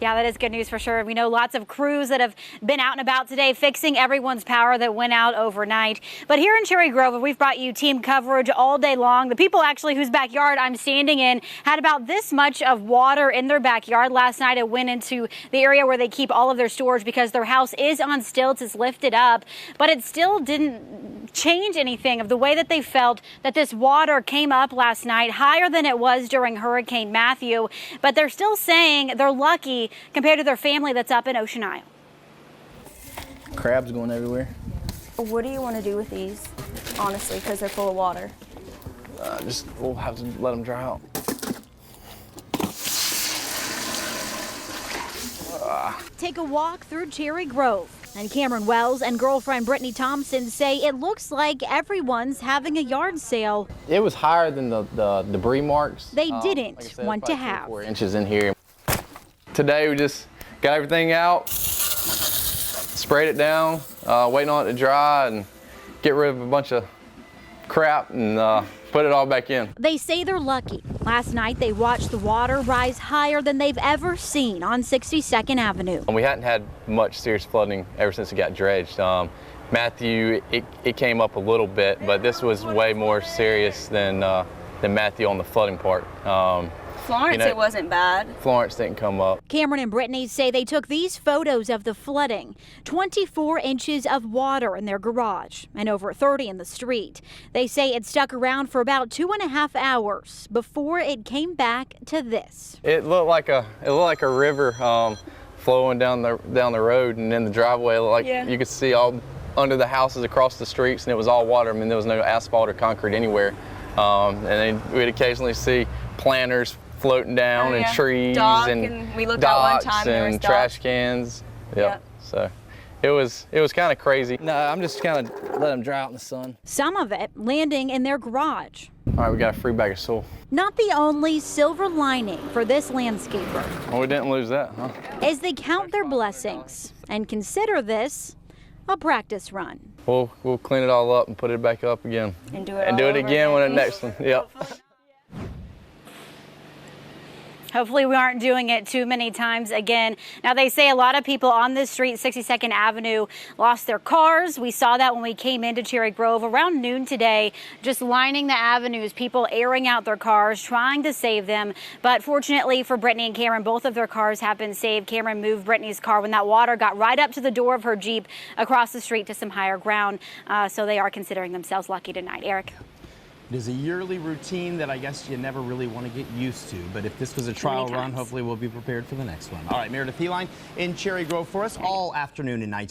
Yeah, that is good news for sure. We know lots of crews that have been out and about today fixing everyone's power that went out overnight. But here in Cherry Grove, we've brought you team coverage all day long. The people actually whose backyard I'm standing in had about this much of water in their backyard last night. It went into the area where they keep all of their storage because their house is on stilts, it's lifted up, but it still didn't change anything of the way that they felt that this water came up last night, higher than it was during Hurricane Matthew. But they're still saying they're lucky compared to their family that's up in Ocean Isle. Crabs going everywhere. What do you want to do with these, honestly, because they're full of water? We'll have to let them dry out. Take a walk through Cherry Grove. And Cameron Wells and girlfriend Brittany Thompson say it looks like everyone's having a yard sale. It was higher than the debris marks. They didn't like I said, want to have. 4 inches in here. Today we just got everything out, sprayed it down, waiting on it to dry and get rid of a bunch of crap and put it all back in. They say they're lucky. Last night they watched the water rise higher than they've ever seen on 62nd Avenue. We hadn't had much serious flooding ever since it got dredged. Matthew, it came up a little bit, but this was way more serious than Matthew on the flooding part. Florence, it wasn't bad. Florence didn't come up. Cameron and Brittany say they took these photos of the flooding. 24 inches of water in their garage and over 30 in the street. They say it stuck around for about 2.5 hours before it came back to this. It looked like a river flowing down the road, and in the driveway, you could see all under the houses across the streets, and it was all water. I mean, there was no asphalt or concrete anywhere. And then we'd occasionally see planters floating down and trees and we looked out one time and trash cans. Yep. So it was kind of crazy. No, I'm just kind of letting them dry out in the sun. Some of it landing in their garage. All right, we got a free bag of soil. Not the only silver lining for this landscaper. Well, we didn't lose that, huh? As they count their blessings and consider this a practice run. We'll clean it all up and put it back up again. And do it again when the next one. Yep. Hopefully we aren't doing it too many times again. Now, they say a lot of people on this street, 62nd Avenue, lost their cars. We saw that when we came into Cherry Grove around noon today, just lining the avenues, people airing out their cars, trying to save them. But fortunately for Brittany and Cameron, both of their cars have been saved. Cameron moved Brittany's car when that water got right up to the door of her Jeep across the street to some higher ground. So they are considering themselves lucky tonight. Eric. It is a yearly routine that I guess you never really want to get used to, but if this was a trial run, hopefully we'll be prepared for the next one. All right, Meredith, Helline in Cherry Grove for us all afternoon and night.